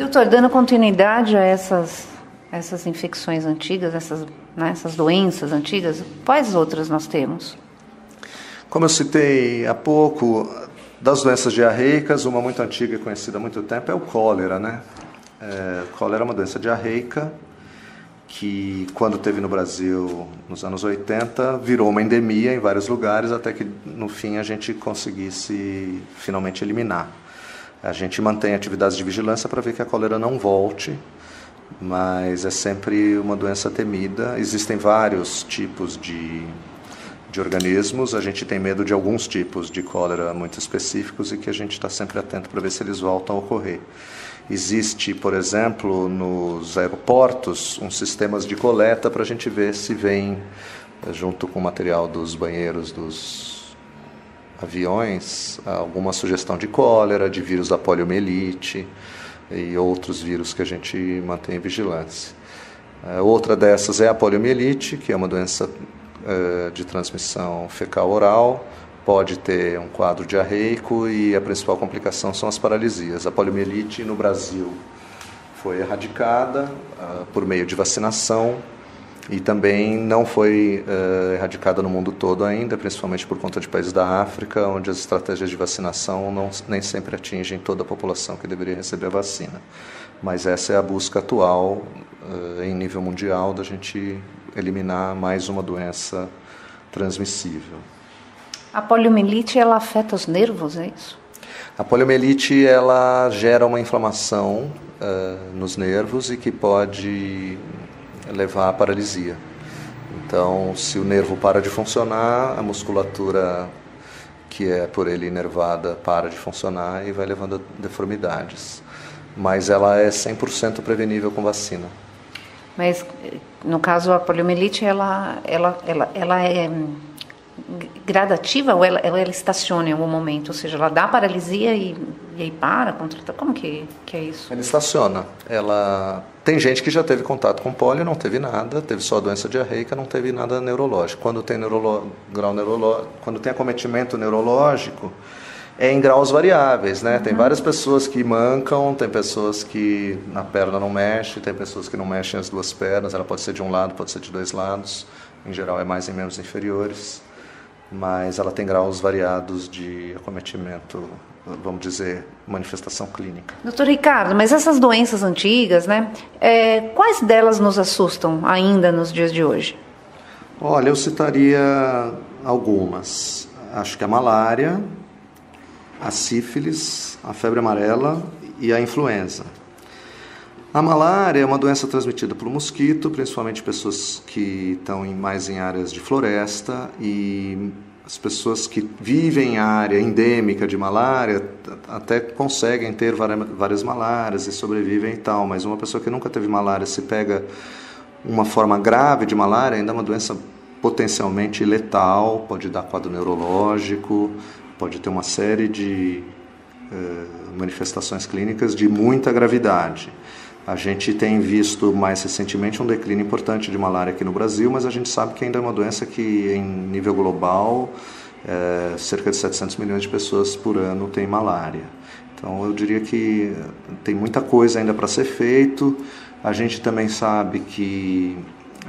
Doutor, dando continuidade a essas infecções antigas, essas doenças antigas, quais outras nós temos? Como eu citei há pouco, das doenças diarreicas, uma muito antiga e conhecida há muito tempo é o cólera, né? Cólera é uma doença diarreica que, quando teve no Brasil nos anos 80, virou uma endemia em vários lugares, até que no fim a gente conseguisse finalmente eliminar. A gente mantém atividades de vigilância para ver que a cólera não volte, mas é sempre uma doença temida. Existem vários tipos de organismos, a gente tem medo de alguns tipos de cólera muito específicos e que a gente está sempre atento para ver se eles voltam a ocorrer. Existe, por exemplo, nos aeroportos, uns sistemas de coleta para a gente ver se vem, junto com o material dos banheiros dos aviões, alguma sugestão de cólera, de vírus da poliomielite e outros vírus que a gente mantém em vigilância. Outra dessas é a poliomielite, que é uma doença de transmissão fecal-oral, pode ter um quadro diarreico e a principal complicação são as paralisias. A poliomielite no Brasil foi erradicada por meio de vacinação e também não foi erradicada no mundo todo ainda, principalmente por conta de países da África, onde as estratégias de vacinação nem sempre atingem toda a população que deveria receber a vacina. Mas essa é a busca atual em nível mundial da gente eliminar mais uma doença transmissível. A poliomielite, ela afeta os nervos, é isso? A poliomielite, ela gera uma inflamação nos nervos e que pode levar à paralisia. Então, se o nervo para de funcionar, a musculatura que é por ele inervada para de funcionar e vai levando a deformidades. Mas ela é 100% prevenível com vacina. Mas, no caso, a poliomielite, ela é gradativa ou ela estaciona em algum momento? Ou seja, ela dá paralisia e aí para? Como que é isso? Ela estaciona. Tem gente que já teve contato com polio, não teve nada, teve só doença diarreica, não teve nada neurológico. Quando tem quando tem acometimento neurológico, é em graus variáveis, né? Uhum. Tem várias pessoas que mancam, tem pessoas que na perna não mexe, tem pessoas que não mexem as duas pernas, ela pode ser de um lado, pode ser de dois lados, em geral é mais em membros inferiores, mas ela tem graus variados de acometimento, vamos dizer, manifestação clínica. Doutor Ricardo, mas essas doenças antigas, né? Quais delas nos assustam ainda nos dias de hoje? Olha, eu citaria algumas. Acho que a malária, a sífilis, a febre amarela e a influenza. A malária é uma doença transmitida por mosquito, principalmente pessoas que estão mais em áreas de floresta, e as pessoas que vivem em área endêmica de malária até conseguem ter várias malárias e sobrevivem e tal, mas uma pessoa que nunca teve malária, se pega uma forma grave de malária, ainda é uma doença potencialmente letal, pode dar quadro neurológico, pode ter uma série de manifestações clínicas de muita gravidade. A gente tem visto mais recentemente um declínio importante de malária aqui no Brasil, mas a gente sabe que ainda é uma doença que, em nível global, cerca de 700 milhões de pessoas por ano têm malária. Então, eu diria que tem muita coisa ainda para ser feito. A gente também sabe que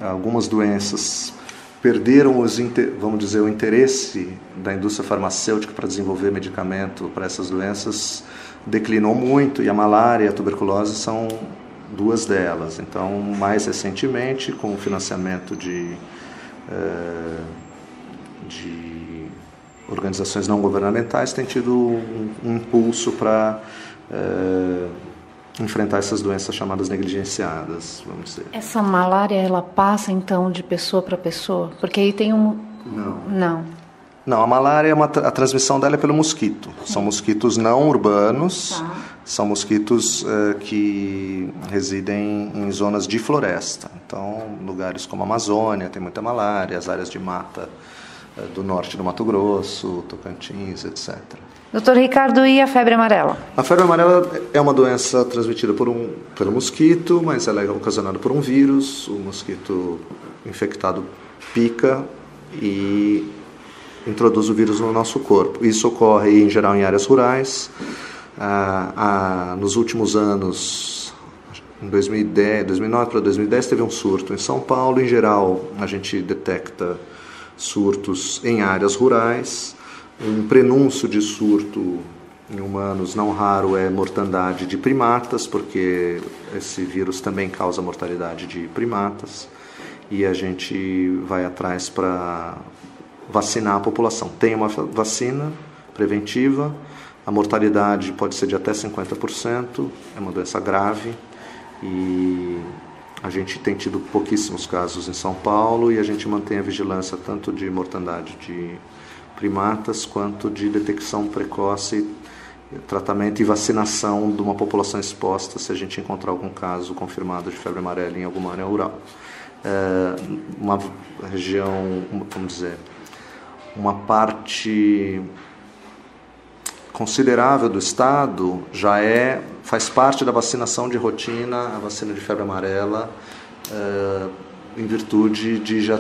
algumas doenças perderam vamos dizer, o interesse da indústria farmacêutica para desenvolver medicamento para essas doenças declinou muito, e a malária e a tuberculose são duas delas. Então, mais recentemente, com o financiamento de organizações não governamentais, tem tido um impulso para enfrentar essas doenças chamadas negligenciadas, vamos dizer. Essa malária, ela passa, então, de pessoa para pessoa? Porque aí tem Não, a malária, a transmissão dela é pelo mosquito. São mosquitos não urbanos, são mosquitos que residem em zonas de floresta. Então, lugares como a Amazônia tem muita malária, as áreas de mata do norte do Mato Grosso, Tocantins, etc. Doutor Ricardo, e a febre amarela? A febre amarela é uma doença transmitida pelo mosquito, mas ela é ocasionada por um vírus. O mosquito infectado pica e introduz o vírus no nosso corpo. Isso ocorre, em geral, em áreas rurais. Nos últimos anos, Em 2009 para 2010 teve um surto em São Paulo. Em geral, a gente detecta surtos em áreas rurais. Um prenúncio de surto em humanos não raro é mortandade de primatas, porque esse vírus também causa mortalidade de primatas. E a gente vai atrás para vacinar a população. Tem uma vacina preventiva, a mortalidade pode ser de até 50%, é uma doença grave. E a gente tem tido pouquíssimos casos em São Paulo e a gente mantém a vigilância tanto de mortandade de primatas quanto de detecção precoce, tratamento e vacinação de uma população exposta se a gente encontrar algum caso confirmado de febre amarela em alguma área rural. Uma região, vamos dizer, uma parte considerável do estado faz parte da vacinação de rotina, a vacina de febre amarela, em virtude de já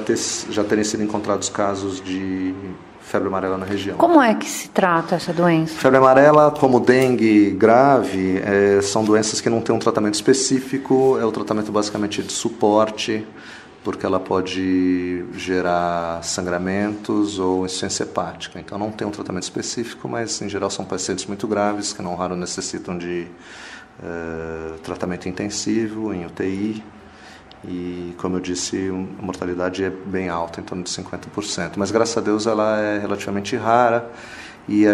terem sido encontrados casos de febre amarela na região. Como é que se trata essa doença? Febre amarela, como dengue grave, são doenças que não têm um tratamento específico, é o tratamento basicamente de suporte, porque ela pode gerar sangramentos ou insuficiência hepática. Então não tem um tratamento específico, mas em geral são pacientes muito graves, que não raro necessitam de tratamento intensivo em UTI. E, como eu disse, a mortalidade é bem alta, em torno de 50%. Mas, graças a Deus, ela é relativamente rara e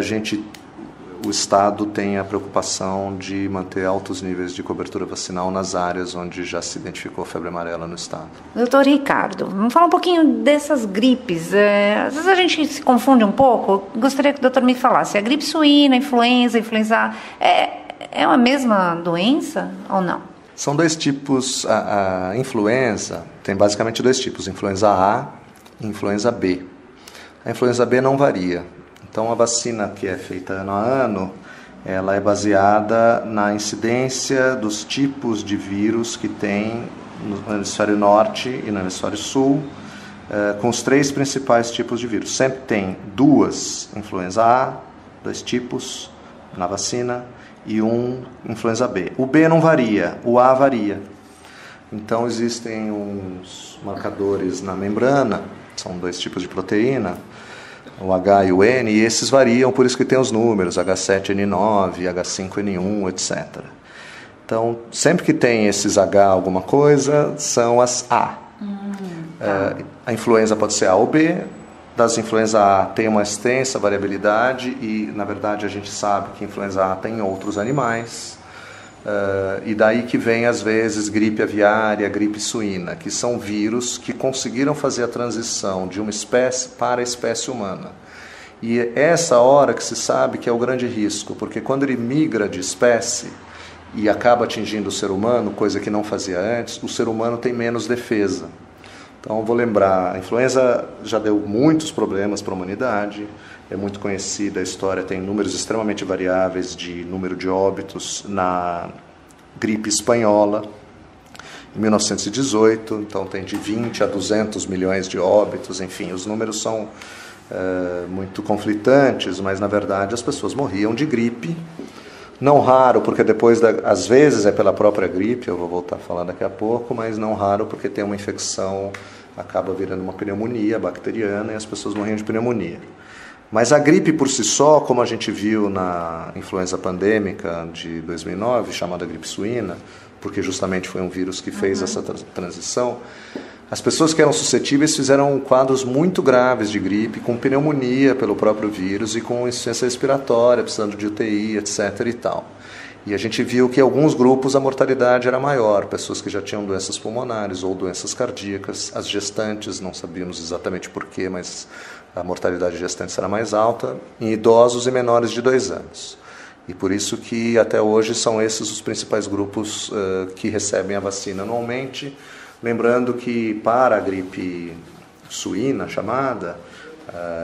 o Estado tem a preocupação de manter altos níveis de cobertura vacinal nas áreas onde já se identificou febre amarela no Estado. Doutor Ricardo, vamos falar um pouquinho dessas gripes. Às vezes a gente se confunde um pouco. Gostaria que o doutor me falasse. A gripe suína, a influenza A, é a mesma doença ou não? São dois tipos. A influenza tem basicamente dois tipos, influenza A e influenza B. A influenza B não varia. Então, a vacina que é feita ano a ano, ela é baseada na incidência dos tipos de vírus que tem no hemisfério norte e no hemisfério sul, com os 3 principais tipos de vírus. Sempre tem 2 influenza A, 2 tipos na vacina, e 1 influenza B. O B não varia, o A varia. Então, existem uns marcadores na membrana, são 2 tipos de proteína, o H e o N, e esses variam, por isso que tem os números, H7N9, H5N1, etc. Então, sempre que tem esses H alguma coisa, são as A. A influenza pode ser A ou B, das influenza A tem uma extensa variabilidade e, na verdade, a gente sabe que influenza A tem em outros animais, e daí que vem, às vezes, gripe aviária, gripe suína, que são vírus que conseguiram fazer a transição de uma espécie para a espécie humana. E é essa hora que se sabe que é o grande risco, porque quando ele migra de espécie e acaba atingindo o ser humano, coisa que não fazia antes, o ser humano tem menos defesa. Então, eu vou lembrar, a influenza já deu muitos problemas para a humanidade, é muito conhecida a história, tem números extremamente variáveis de número de óbitos na gripe espanhola, em 1918, então tem de 20 a 200 milhões de óbitos, enfim, os números são muito conflitantes, mas na verdade as pessoas morriam de gripe, não raro, porque depois, às vezes é pela própria gripe, eu vou voltar a falar daqui a pouco, mas não raro porque tem uma infecção, acaba virando uma pneumonia bacteriana e as pessoas morriam de pneumonia. Mas a gripe por si só, como a gente viu na influenza pandêmica de 2009, chamada gripe suína, porque justamente foi um vírus que fez essa transição, as pessoas que eram suscetíveis fizeram quadros muito graves de gripe, com pneumonia pelo próprio vírus e com insuficiência respiratória, precisando de UTI, etc. e tal. E a gente viu que em alguns grupos a mortalidade era maior, pessoas que já tinham doenças pulmonares ou doenças cardíacas, as gestantes, não sabíamos exatamente porquê, mas a mortalidade de gestantes era mais alta, em idosos e menores de 2 anos. E por isso que até hoje são esses os principais grupos que recebem a vacina anualmente. Lembrando que para a gripe suína, chamada,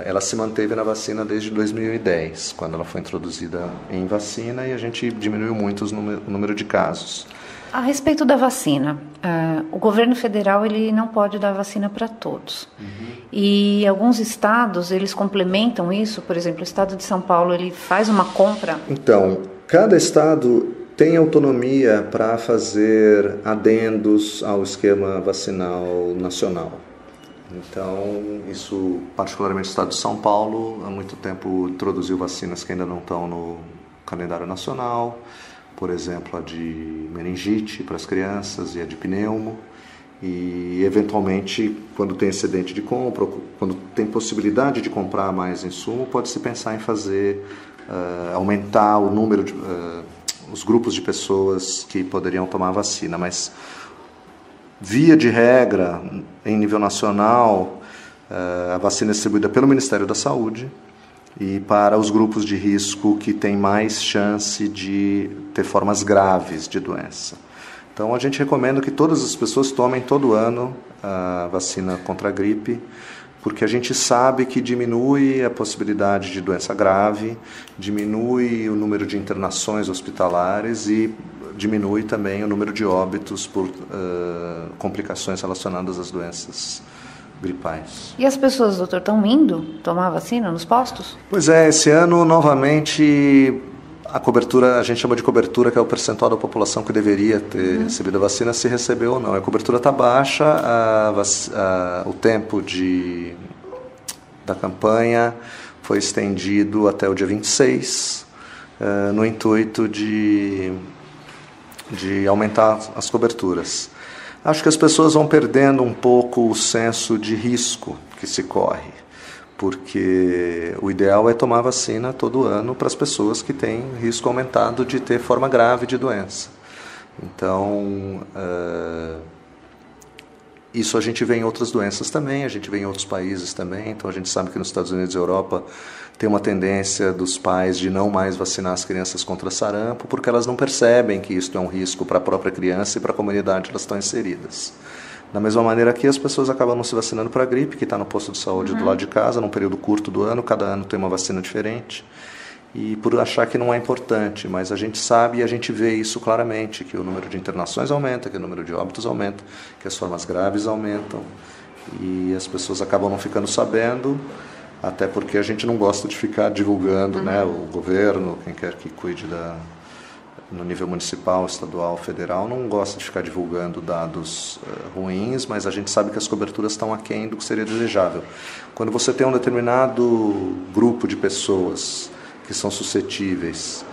ela se manteve na vacina desde 2010, quando ela foi introduzida em vacina, e a gente diminuiu muito o número de casos. A respeito da vacina, o governo federal ele não pode dar vacina para todos. E alguns estados, eles complementam isso, por exemplo, o estado de São Paulo, ele faz uma compra. Então, cada estado tem autonomia para fazer adendos ao esquema vacinal nacional. Então, isso, particularmente o Estado de São Paulo, há muito tempo introduziu vacinas que ainda não estão no calendário nacional, por exemplo, a de meningite para as crianças e a de pneumo, e eventualmente, quando tem excedente de compra, quando tem possibilidade de comprar mais insumo, pode-se pensar em fazer, aumentar o número de, os grupos de pessoas que poderiam tomar a vacina, mas via de regra, em nível nacional, a vacina é distribuída pelo Ministério da Saúde e para os grupos de risco que têm mais chance de ter formas graves de doença. Então, a gente recomenda que todas as pessoas tomem todo ano a vacina contra a gripe, porque a gente sabe que diminui a possibilidade de doença grave, diminui o número de internações hospitalares e diminui também o número de óbitos por complicações relacionadas às doenças gripais. E as pessoas, doutor, estão indo tomar vacina nos postos? Pois é, esse ano, novamente, a cobertura, a gente chama de cobertura, que é o percentual da população que deveria ter recebido a vacina, se recebeu ou não. A cobertura está baixa, o tempo da campanha foi estendido até o dia 26, no intuito de aumentar as coberturas. Acho que as pessoas vão perdendo um pouco o senso de risco que se corre, porque o ideal é tomar vacina todo ano para as pessoas que têm risco aumentado de ter forma grave de doença. Então, isso a gente vê em outras doenças também, a gente vê em outros países também. Então, a gente sabe que nos Estados Unidos e Europa tem uma tendência dos pais de não mais vacinar as crianças contra sarampo, porque elas não percebem que isso é um risco para a própria criança e para a comunidade que elas estão inseridas. Da mesma maneira que as pessoas acabam não se vacinando para a gripe, que está no posto de saúde do lado de casa, num período curto do ano, cada ano tem uma vacina diferente, e por achar que não é importante, mas a gente sabe e a gente vê isso claramente, que o número de internações aumenta, que o número de óbitos aumenta, que as formas graves aumentam, e as pessoas acabam não ficando sabendo, até porque a gente não gosta de ficar divulgando, né, o governo, quem quer que cuide no nível municipal, estadual, federal, não gosta de ficar divulgando dados ruins, mas a gente sabe que as coberturas estão aquém do que seria desejável. Quando você tem um determinado grupo de pessoas que são suscetíveis,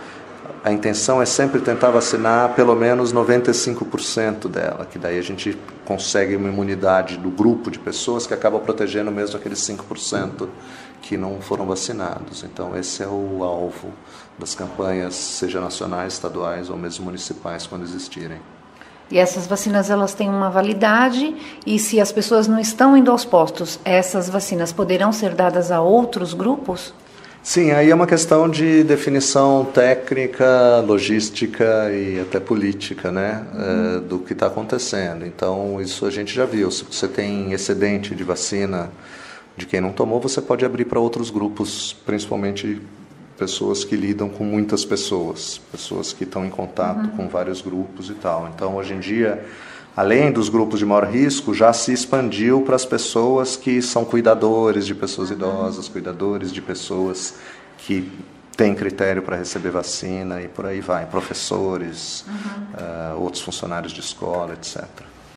a intenção é sempre tentar vacinar pelo menos 95% dela, que daí a gente consegue uma imunidade do grupo de pessoas que acaba protegendo mesmo aqueles 5% que não foram vacinados. Então, esse é o alvo das campanhas, seja nacionais, estaduais ou mesmo municipais, quando existirem. E essas vacinas, elas têm uma validade, e se as pessoas não estão indo aos postos, essas vacinas poderão ser dadas a outros grupos? Sim, aí é uma questão de definição técnica, logística e até política, né, do que está acontecendo. Então, isso a gente já viu. Se você tem excedente de vacina de quem não tomou, você pode abrir para outros grupos, principalmente pessoas que lidam com muitas pessoas que estão em contato com vários grupos e tal. Então, hoje em dia, além dos grupos de maior risco, já se expandiu para as pessoas que são cuidadores de pessoas idosas, cuidadores de pessoas que têm critério para receber vacina e por aí vai, professores, outros funcionários de escola, etc.